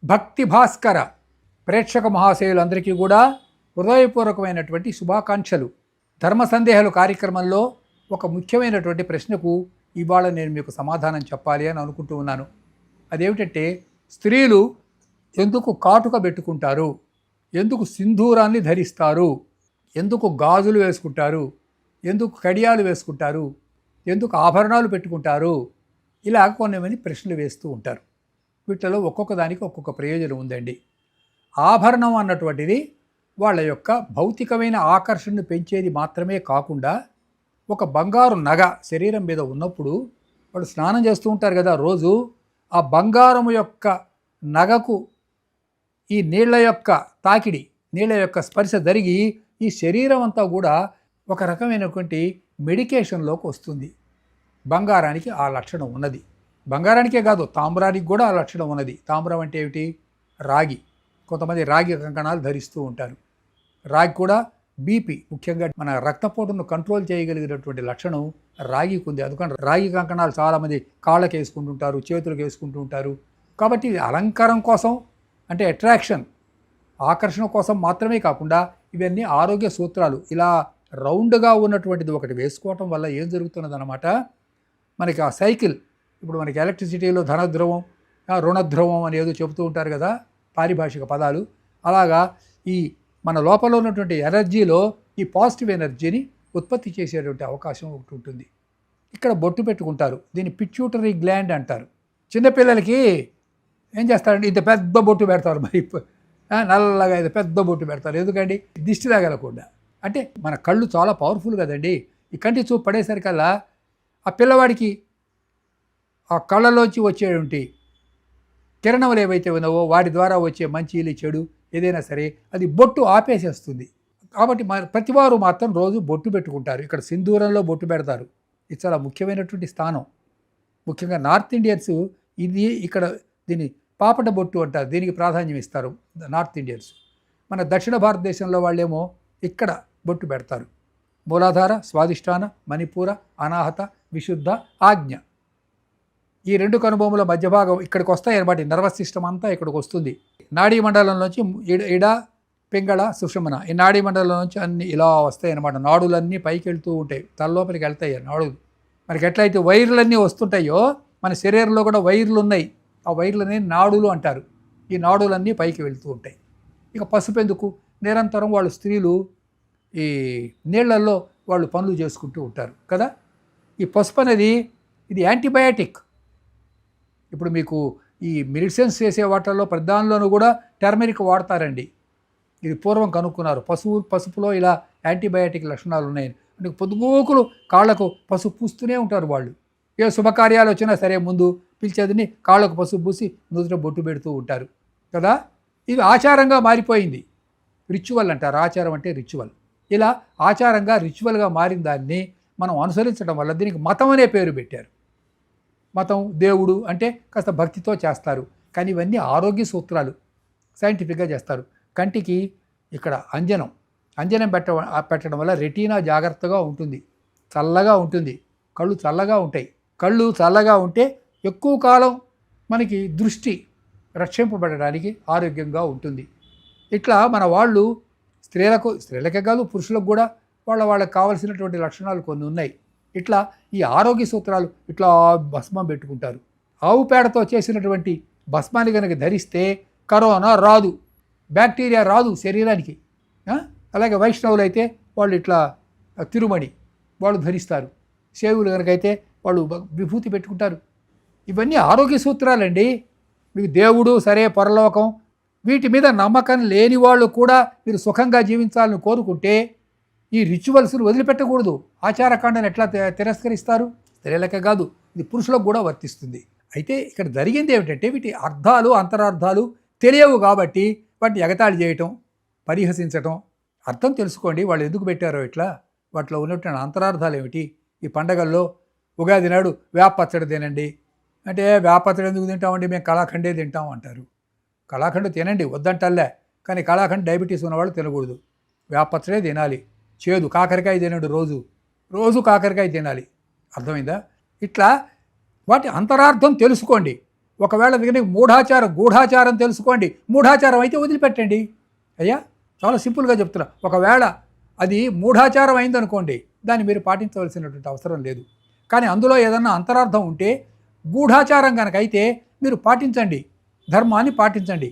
భక్తి భాస్కర ప్రేక్షక మహాశయులందరికీ కూడా హృదయపూర్వకమైనటువంటి శుభాకాంక్షలు. ధర్మ సందేహాలు కార్యక్రమంలో ఒక ముఖ్యమైనటువంటి ప్రశ్నకు ఇవాళ నేను మీకు సమాధానం చెప్పాలి అని అనుకుంటూ ఉన్నాను. అదేమిటంటే, స్త్రీలు ఎందుకు కాటుక పెట్టుకుంటారు, ఎందుకు సింధూరాన్ని ధరిస్తారు, ఎందుకు గాజులు వేసుకుంటారు, ఎందుకు కడియాలు వేసుకుంటారు, ఎందుకు ఆభరణాలు పెట్టుకుంటారు, ఇలా కొన్ని ప్రశ్నలు వేస్తూ ఉంటారు. వీటిలో ఒక్కొక్క దానికి ఒక్కొక్క ప్రయోజనం ఉందండి. ఆభరణం అన్నటువంటిది వాళ్ళ యొక్క భౌతికమైన ఆకర్షణను పెంచేది మాత్రమే కాకుండా, ఒక బంగారు నగ శరీరం మీద ఉన్నప్పుడు వాళ్ళు స్నానం చేస్తూ ఉంటారు కదా రోజు, ఆ బంగారము యొక్క నగకు ఈ నీళ్ల యొక్క తాకిడి, నీళ్ల యొక్క స్పర్శ జరిగి ఈ శరీరం అంతా కూడా ఒక రకమైనటువంటి మెడికేషన్లోకి వస్తుంది. బంగారానికి ఆ లక్షణం ఉన్నది. బంగారానికే కాదు, తామ్రానికి కూడా ఆ లక్షణం ఉన్నది. తామ్రం అంటే ఏమిటి? రాగి. కొంతమంది రాగి కంకణాలు ధరిస్తూ ఉంటారు. రాగి కూడా బీపీ, ముఖ్యంగా మన రక్తపోటును కంట్రోల్ చేయగలిగినటువంటి లక్షణం రాగికి ఉంది. అందుకని రాగి కంకణాలు చాలామంది కాళ్ళకి వేసుకుంటుంటారు, చేతులకు వేసుకుంటూ ఉంటారు. కాబట్టి ఇది అలంకారం కోసం, అంటే అట్రాక్షన్, ఆకర్షణ కోసం మాత్రమే కాకుండా ఇవన్నీ ఆరోగ్య సూత్రాలు. ఇలా రౌండ్గా ఉన్నటువంటిది ఒకటి వేసుకోవటం వల్ల ఏం జరుగుతున్నదన్నమాట, మనకి ఆ సైకిల్, ఇప్పుడు మనకి ఎలక్ట్రిసిటీలో ధనధ్రువం, రుణధ్రువం అని ఏదో చెబుతూ ఉంటారు కదా పారిభాషిక పదాలు. అలాగా ఈ మన లోపల ఉన్నటువంటి ఎనర్జీలో ఈ పాజిటివ్ ఎనర్జీని ఉత్పత్తి చేసేటువంటి అవకాశం ఒకటి ఉంటుంది. ఇక్కడ బొట్టు పెట్టుకుంటారు, దీన్ని పిట్యూటరీ గ్లాండ్ అంటారు. చిన్నపిల్లలకి ఏం చేస్తారంటే ఇంత పెద్ద బొట్టు పెడతారు, మరి నల్లగా ఇది పెద్ద బొట్టు పెడతారు. ఎందుకండి? దిష్టి తగలకుండా. అంటే మన కళ్ళు చాలా పవర్ఫుల్ కదండి. ఈ కంటి చూపు పడేసరికల్లా ఆ పిల్లవాడికి ఆ కళ్ళలోంచి వచ్చేటువంటి కిరణములు ఏవైతే ఉన్నావో వాటి ద్వారా వచ్చే మంచి చెడు ఏదైనా సరే అది బొట్టు ఆపేసేస్తుంది. కాబట్టి ప్రతివారు మాత్రం రోజు బొట్టు పెట్టుకుంటారు. ఇక్కడ సింధూరంలో బొట్టు పెడతారు. ఇది చాలా ముఖ్యమైనటువంటి స్థానం. ముఖ్యంగా నార్త్ ఇండియన్స్ ఇది ఇక్కడ దీన్ని పాపట బొట్టు అంటారు, దీనికి ప్రాధాన్యం ఇస్తారు నార్త్ ఇండియన్స్. మన దక్షిణ భారతదేశంలో వాళ్ళేమో ఇక్కడ బొట్టు పెడతారు. మూలాధార, స్వాదిష్టాన, మణిపూర, అనాహత, విశుద్ధ, ఆజ్ఞ, ఈ రెండు కనుబొమ్మల మధ్య భాగం ఇక్కడికి వస్తాయి అన్నమాట. నర్వస్ సిస్టమ్ అంతా ఇక్కడికి వస్తుంది. నాడీ మండలంలోంచి ఇడ, పింగళ, సుషుమ్న, ఈ నాడీ మండలం నుంచి అన్ని ఇలా వస్తాయి అన్నమాట. నాడులన్నీ పైకి వెళ్తూ ఉంటాయి, తలలోపలికి వెళ్తాయి నాడులు. మనకి ఎట్లయితే వైర్లన్నీ వస్తుంటాయో మన శరీరంలో కూడా వైర్లు ఉన్నాయి. ఆ వైర్లనే నాడులు అంటారు. ఈ నాడులన్నీ పైకి వెళ్తూ ఉంటాయి. ఇక పసుపు ఎందుకు? నిరంతరం వాళ్ళు స్త్రీలు ఈ నీళ్లలో వాళ్ళు పనులు చేసుకుంటూ ఉంటారు కదా. ఈ పసుపు అనేది ఇది యాంటీబయాటిక్. ఇప్పుడు మీకు ఈ మెడిసిన్స్ చేసే వాటిల్లో ప్రధానంలోనూ కూడా టర్మరిక్ వాడతారండి. ఇది పూర్వం కనుక్కున్నారు. పసుపులో ఇలా యాంటీబయాటిక్ లక్షణాలు ఉన్నాయి. అంటే పొద్దుగోకులు కాళ్ళకు పసుపు పూస్తూనే ఉంటారు వాళ్ళు. ఏ శుభకార్యాలు వచ్చినా సరే ముందు పిలిచేదని కాళ్ళకు పసుపు పూసి నుదుట బొట్టు పెడుతూ ఉంటారు కదా. ఇది ఆచారంగా మారిపోయింది. రిచువల్ అంటారు. ఆచారం అంటే రిచువల్. ఇలా ఆచారంగా రిచువల్గా మారిన దాన్ని మనం అనుసరించడం వల్ల దీనికి మతం అనే పేరు పెట్టారు. మతం, దేవుడు అంటే కాస్త భక్తితో చేస్తారు. కానీ ఇవన్నీ ఆరోగ్య సూత్రాలు, సైంటిఫిక్గా చేస్తారు. కంటికి ఇక్కడ అంజనం పెట్టడం వల్ల రెటీనా జాగ్రత్తగా ఉంటుంది, చల్లగా ఉంటుంది, కళ్ళు చల్లగా ఉంటాయి. కళ్ళు చల్లగా ఉంటే ఎక్కువ కాలం మనకి దృష్టి రక్షింపబడడానికి ఆరోగ్యంగా ఉంటుంది. ఇట్లా మన వాళ్ళు స్త్రీలకే కాదు పురుషులకు కూడా వాళ్ళకి కావలసినటువంటి లక్షణాలు కొన్ని ఉన్నాయి. ఇట్లా ఈ ఆరోగ్య సూత్రాలు ఇట్లా భస్మం పెట్టుకుంటారు. ఆవు పేడతో చేసినటువంటి భస్మాన్ని కనుక ధరిస్తే కరోనా రాదు, బ్యాక్టీరియా రాదు శరీరానికి. అలాగే వైష్ణవులు అయితే వాళ్ళు ఇట్లా తిరుమణి వాళ్ళు ధరిస్తారు. శైవులు కనుకైతే వాళ్ళు విభూతి పెట్టుకుంటారు. ఇవన్నీ ఆరోగ్య సూత్రాలండి. మీకు దేవుడు సరే, పరలోకం, వీటి మీద నమ్మకం లేని వాళ్ళు కూడా మీరు సుఖంగా జీవించాలని కోరుకుంటే ఈ రిచువల్స్ను వదిలిపెట్టకూడదు. ఆచారకాండను ఎట్లా తిరస్కరిస్తారు? స్త్రీలకే కాదు, ఇది పురుషులకు కూడా వర్తిస్తుంది. అయితే ఇక్కడ జరిగింది ఏమిటంటే, వీటి అర్థాలు అంతరార్థాలు తెలియవు కాబట్టి వాటిని ఎగతాళి చేయటం, పరిహసించటం. అర్థం తెలుసుకోండి, వాళ్ళు ఎందుకు పెట్టారో ఇట్లా, వాటిలో ఉన్నటువంటి అంతరార్థాలు ఏమిటి. ఈ పండగల్లో ఉగాది నాడు వేప పచ్చడి తినండి అంటే, వేప పచ్చడి ఎందుకు తింటామండి, మేము కళాఖండే తింటాం అంటారు. కళాఖండ్ తినండి వద్దంటల్లే, కానీ కళాఖండ్ డయాబెటీస్ ఉన్నవాళ్ళు తినకూడదు. వేప పచ్చడే తినాలి. చేదు కాకరకాయ తినండి, రోజు కాకరకాయ తినాలి. అర్థమైందా? ఇట్లా వాటి అంతరార్థం తెలుసుకోండి. ఒకవేళ దగ్గర మూఢాచారం గూఢాచారం తెలుసుకోండి, మూఢాచారం అయితే వదిలిపెట్టండి. అయ్యా చాలా సింపుల్గా చెప్తున్నా. ఒకవేళ అది మూఢాచారం అయిందనుకోండి, దాన్ని మీరు పాటించవలసినటువంటి అవసరం లేదు. కానీ అందులో ఏదన్నా అంతరార్థం ఉంటే, గూఢాచారం కనుక అయితే మీరు పాటించండి, ధర్మాన్ని పాటించండి.